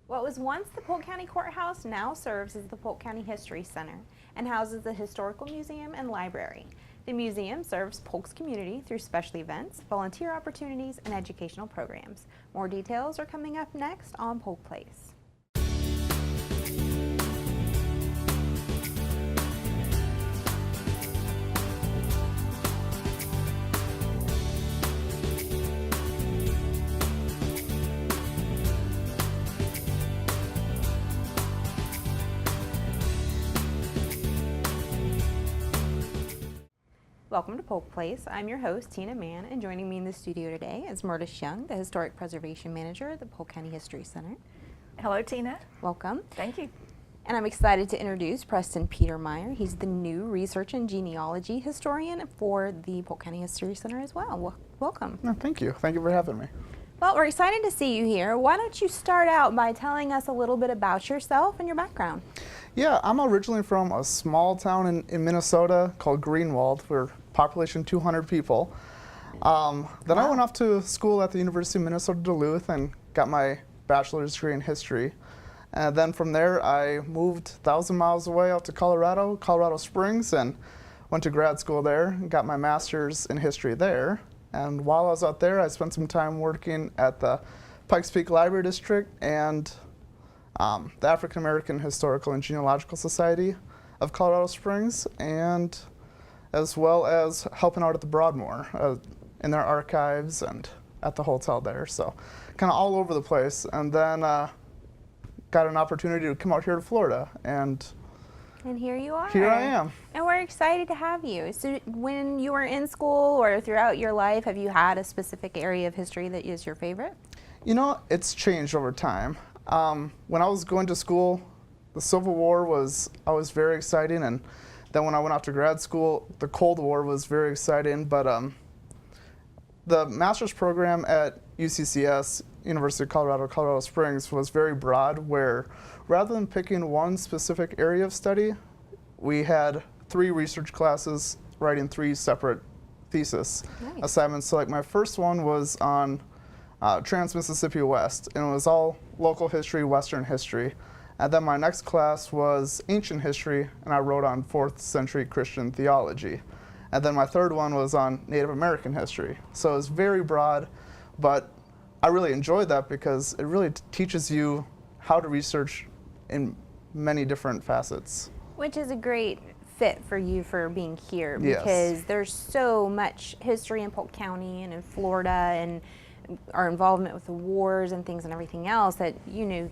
What was once the Polk County Courthouse now serves as the Polk County History Center and houses the Historical Museum and Library. The museum serves Polk's community through special events, volunteer opportunities, and educational programs. More details are coming up next on Polk Place. Welcome to Polk Place. I'm your host, Tina Mann, and joining me in the studio today is Murtis Young, the Historic Preservation Manager at the Polk County History Center. Hello, Tina. Welcome. Thank you. And I'm excited to introduce Preston Petermeyer. He's the new Research and Genealogy Historian for the Polk County History Center as well. Welcome. No, thank you. Thank you for having me. Well, we're excited to see you here. Why don't you start out by telling us a little bit about yourself and your background? Yeah, I'm originally from a small town in Minnesota called Greenwald. We're population 200 people. Then I went off to school at the University of Minnesota Duluth and got my bachelor's degree in history. And then from there, I moved 1,000 miles away out to Colorado Springs, and went to grad school there and got my master's in history there. And while I was out there, I spent some time working at the Pikes Peak Library District and the African American Historical and Genealogical Society of Colorado Springs, and as well as helping out at the Broadmoor in their archives and at the hotel there. So kind of all over the place. And then got an opportunity to come out here to Florida. And here you are. Here I am. And we're excited to have you. So when you were in school or throughout your life, have you had a specific area of history that is your favorite? You know, it's changed over time. When I was going to school, the Civil War was always very exciting, and then when I went off to grad school, the Cold War was very exciting. But the master's program at UCCS, University of Colorado Springs, was very broad, where rather than picking one specific area of study, we had 3 research classes writing 3 separate thesis assignments. So like my first one was on Trans-Mississippi West, and it was all local history, Western history. And then my next class was ancient history, and I wrote on 4th century Christian theology. And then my third one was on Native American history. So it was very broad, but I really enjoyed that because it really teaches you how to research in many different facets. Which is a great fit for you for being here, Yes. because there's so much history in Polk County and in Florida, and our involvement with the wars and things and everything else that, you know,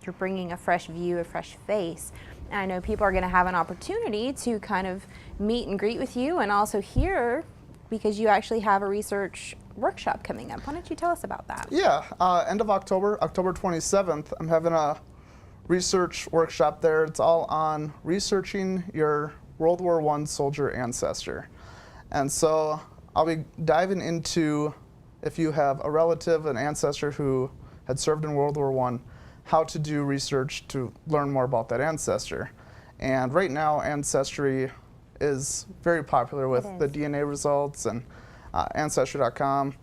you're bringing a fresh view, a fresh face. And I know people are going to have an opportunity to kind of meet and greet with you and also hear, because you actually have a research workshop coming up. Why don't you tell us about that? Yeah, end of October 27th, I'm having a research workshop there. It's all on researching your World War I soldier ancestor. And so I'll be diving into, if you have a relative, an ancestor who had served in World War I, how to do research to learn more about that ancestor. And right now, Ancestry is very popular with the DNA results and Ancestry.com.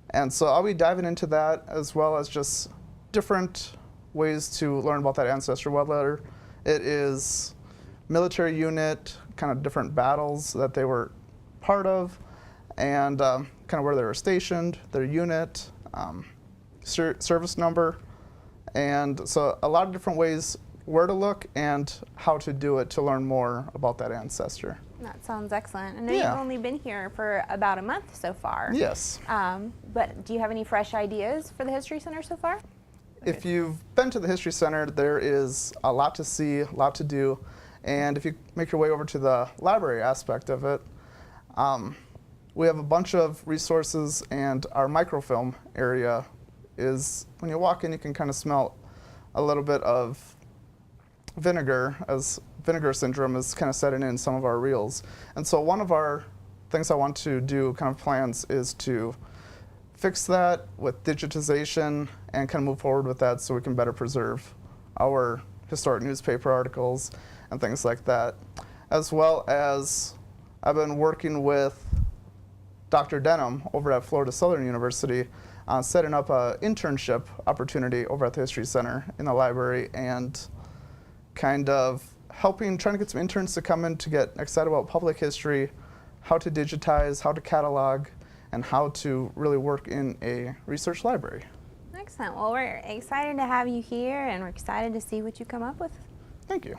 And so I'll be diving into that, as well as just different ways to learn about that ancestor, whether it is military unit, kind of different battles that they were part of, and kind of where they were stationed, their unit, service number. And so a lot of different ways where to look and how to do it to learn more about that ancestor. That sounds excellent. I know you've only been here for about a month so far. Yes. But do you have any fresh ideas for the History Center so far? If you've been to the History Center, there is a lot to see, a lot to do. And if you make your way over to the library aspect of it, we have a bunch of resources, and our microfilm area is, when you walk in, you can kind of smell a little bit of vinegar, as vinegar syndrome is kind of setting in some of our reels. And so one of our things I want to do, kind of plans, is to fix that with digitization and kind of move forward with that so we can better preserve our historic newspaper articles and things like that. As well as I've been working with Dr. Denham over at Florida Southern University setting up an internship opportunity over at the History Center in the library and kind of trying to get some interns to come in to get excited about public history, how to digitize, how to catalog, and how to really work in a research library. Excellent. Well, we're excited to have you here, and we're excited to see what you come up with. Thank you.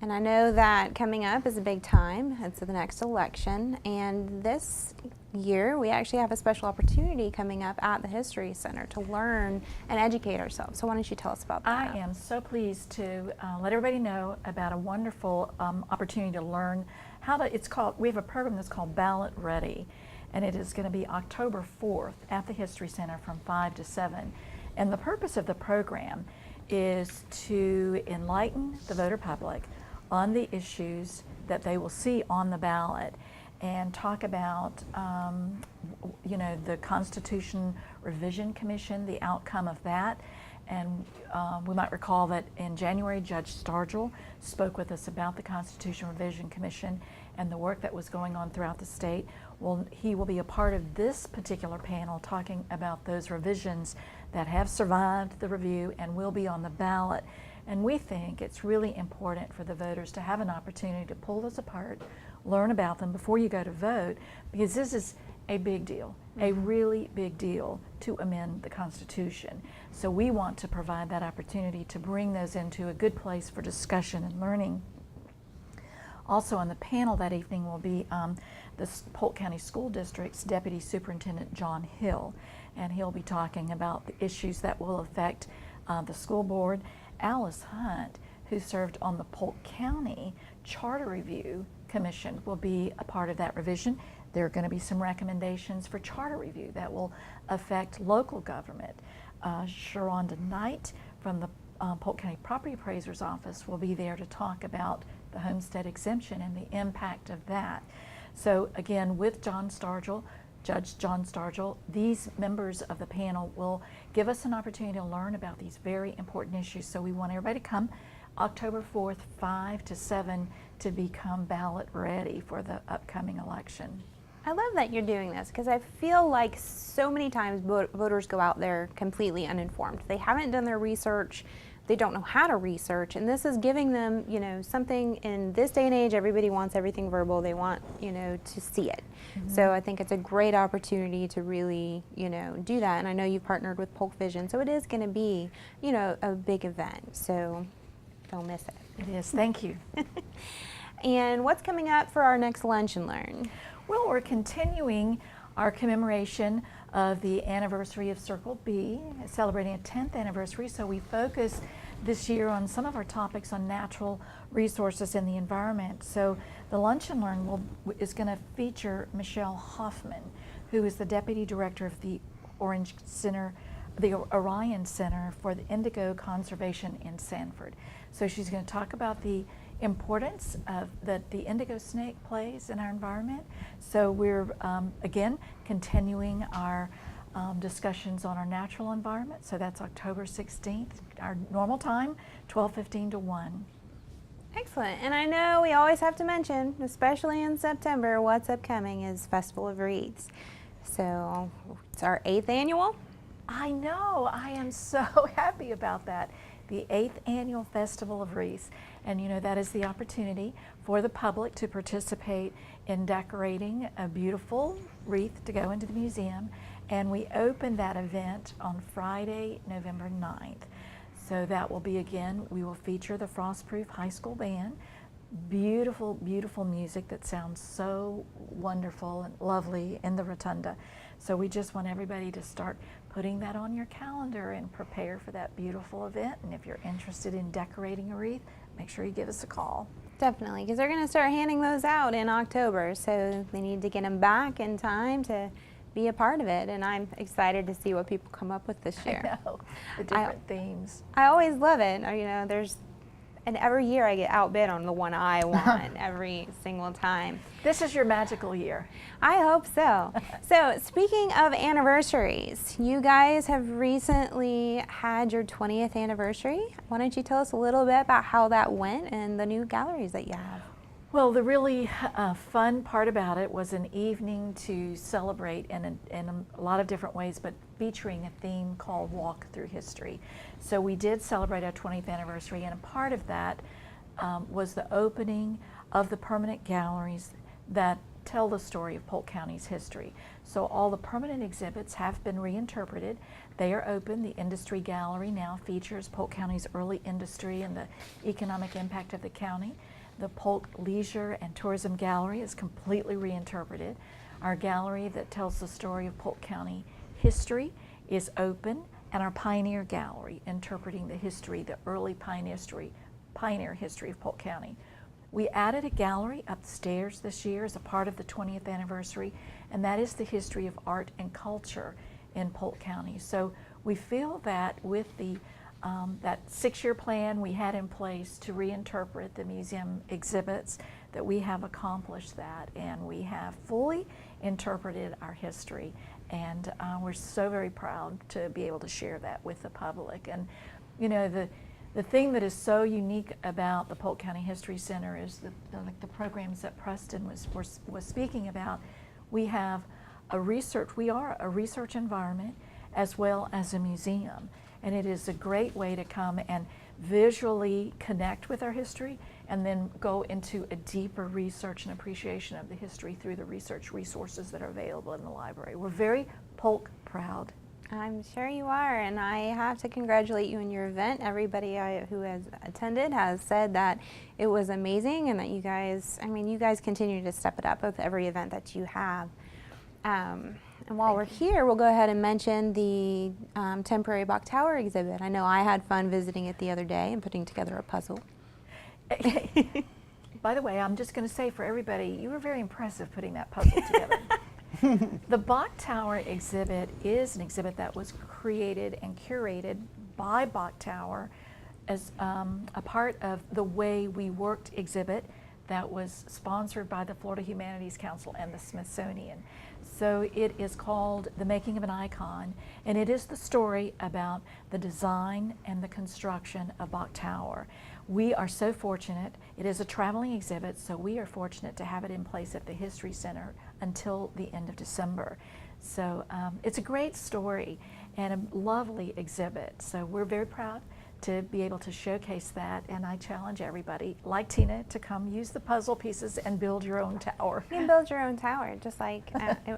And I know that coming up is a big time. It's the next election, and this year we actually have a special opportunity coming up at the History Center to learn and educate ourselves. So why don't you tell us about that? I am so pleased to let everybody know about a wonderful opportunity to learn how to, we have a program that's called Ballot Ready, and it is going to be October 4th at the History Center from 5 to 7. And the purpose of the program is to enlighten the voter public on the issues that they will see on the ballot and talk about, the Constitution Revision Commission, the outcome of that. And we might recall that in January, Judge Stargell spoke with us about the Constitution Revision Commission and the work that was going on throughout the state. Well, he will be a part of this particular panel talking about those revisions that have survived the review and will be on the ballot. And we think it's really important for the voters to have an opportunity to pull those apart, learn about them before you go to vote, because this is a big deal, a really big deal to amend the Constitution. So we want to provide that opportunity to bring those into a good place for discussion and learning. Also on the panel that evening will be the Polk County School District's Deputy Superintendent John Hill, and he'll be talking about the issues that will affect the school board. Alice Hunt, who served on the Polk County Charter Review Commission, will be a part of that revision. There are going to be some recommendations for charter review that will affect local government. Sharonda Knight from the Polk County Property Appraiser's Office will be there to talk about the homestead exemption and the impact of that. So again, with John Stargell, Judge John Stargell, these members of the panel will give us an opportunity to learn about these very important issues. So we want everybody to come October 4th, 5 to 7 to become ballot ready for the upcoming election. I love that you're doing this because I feel like so many times voters go out there completely uninformed. They haven't done their research. They don't know how to research, and this is giving them, something in this day and age. Everybody wants everything verbal. They want, to see it. So I think it's a great opportunity to really, do that. And I know you partnered with Polk Vision, so it is going to be, a big event. So don't miss it. It is. Thank you. And what's coming up for our next Lunch and Learn? Well, we're continuing our commemoration of the anniversary of Circle B, celebrating a 10th anniversary. So we focus this year on some of our topics on natural resources and the environment. So the Lunch and Learn is going to feature Michelle Hoffman, who is the Deputy Director of the Orion Center for the Indigo Conservation in Sanford. So she's going to talk about the importance that the indigo snake plays in our environment. So we're, again, continuing our discussions on our natural environment. So that's October 16th, our normal time, 12:15 to 1. Excellent. And I know we always have to mention, especially in September, what's upcoming is Festival of Wreaths. So it's our 8th annual. I know. I am so happy about that. The 8th Annual Festival of Wreaths. And that is the opportunity for the public to participate in decorating a beautiful wreath to go into the museum. And we open that event on Friday, November 9th. So that will be, again, we will feature the Frostproof High School Band. Beautiful, beautiful music that sounds so wonderful and lovely in the rotunda. So we just want everybody to start putting that on your calendar and prepare for that beautiful event. And if you're interested in decorating a wreath, make sure you give us a call. Definitely, because they're going to start handing those out in October, so they need to get them back in time to be a part of it. And I'm excited to see what people come up with this year. I know, the different themes. I always love it. And every year I get outbid on the one I want every single time. This is your magical year. I hope so. So speaking of anniversaries, you guys have recently had your 20th anniversary. Why don't you tell us a little bit about how that went and the new galleries that you have? Well, the really fun part about it was an evening to celebrate in a lot of different ways, but featuring a theme called Walk Through History. So we did celebrate our 20th anniversary, and a part of that was the opening of the permanent galleries that tell the story of Polk County's history. So all the permanent exhibits have been reinterpreted. They are open. The Industry Gallery now features Polk County's early industry and the economic impact of the county. The Polk Leisure and Tourism Gallery is completely reinterpreted. Our gallery that tells the story of Polk County history is open, and our Pioneer Gallery, interpreting the history, the early pioneer history of Polk County. We added a gallery upstairs this year as a part of the 20th anniversary, and that is the history of art and culture in Polk County. So we feel that with the that 6-year plan we had in place to reinterpret the museum exhibits, that we have accomplished that, and we have fully interpreted our history, and we're so very proud to be able to share that with the public. And you know, the thing that is so unique about the Polk County History Center is the programs that Preston was speaking about. We have we are a research environment as well as a museum. And it is a great way to come and visually connect with our history and then go into a deeper research and appreciation of the history through the research resources that are available in the library. We're very Polk proud. I'm sure you are, and I have to congratulate you on your event. Everybody who has attended has said that it was amazing, and that you guys continue to step it up with every event that you have. And while we're here, we'll go ahead and mention the temporary Bach Tower exhibit. I know I had fun visiting it the other day and putting together a puzzle. By the way, I'm just going to say for everybody, you were very impressive putting that puzzle together. The Bach Tower exhibit is an exhibit that was created and curated by Bach Tower as a part of the Way We Worked exhibit that was sponsored by the Florida Humanities Council and the Smithsonian. So it is called The Making of an Icon, and it is the story about the design and the construction of Bach Tower. We are so fortunate. It is a traveling exhibit, so we are fortunate to have it in place at the History Center until the end of December. So it's a great story and a lovely exhibit. So we're very proud to be able to showcase that, and I challenge everybody, like Tina, to come use the puzzle pieces and build your own tower. You can build your own tower, just like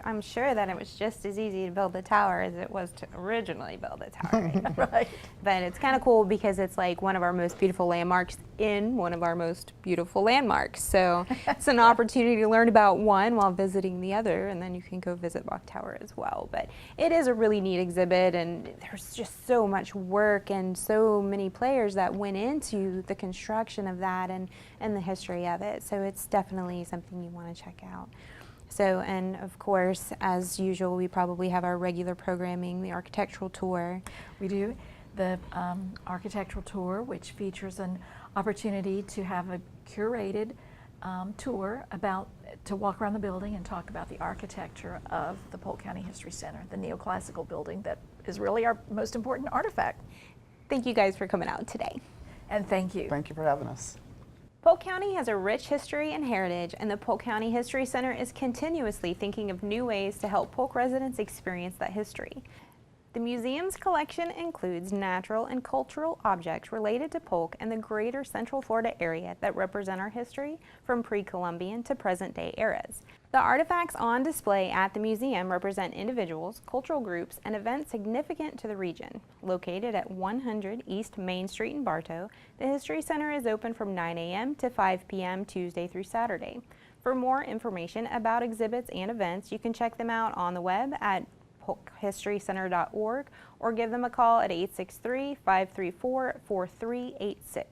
I'm sure that it was just as easy to build the tower as it was to originally build a tower. Right. But it's kind of cool because it's like one of our most beautiful landmarks in one of our most beautiful landmarks. So it's an opportunity to learn about one while visiting the other, and then you can go visit Bach Tower as well. But it is a really neat exhibit, and there's just so much work and so many players that went into the construction of that and the history of it. So it's definitely something you want to check out. So, and of course, as usual, we probably have our regular programming, the architectural tour. We do. The architectural tour, which features an opportunity to have a curated tour to walk around the building and talk about the architecture of the Polk County History Center, the neoclassical building that is really our most important artifact. Thank you guys for coming out today. And thank you. Thank you for having us. Polk County has a rich history and heritage, and the Polk County History Center is continuously thinking of new ways to help Polk residents experience that history. The museum's collection includes natural and cultural objects related to Polk and the greater Central Florida area that represent our history from pre-Columbian to present-day eras. The artifacts on display at the museum represent individuals, cultural groups, and events significant to the region. Located at 100 East Main Street in Bartow, the History Center is open from 9 a.m. to 5 p.m. Tuesday through Saturday. For more information about exhibits and events, you can check them out on the web at polkhistorycenter.org or give them a call at 863-534-4386.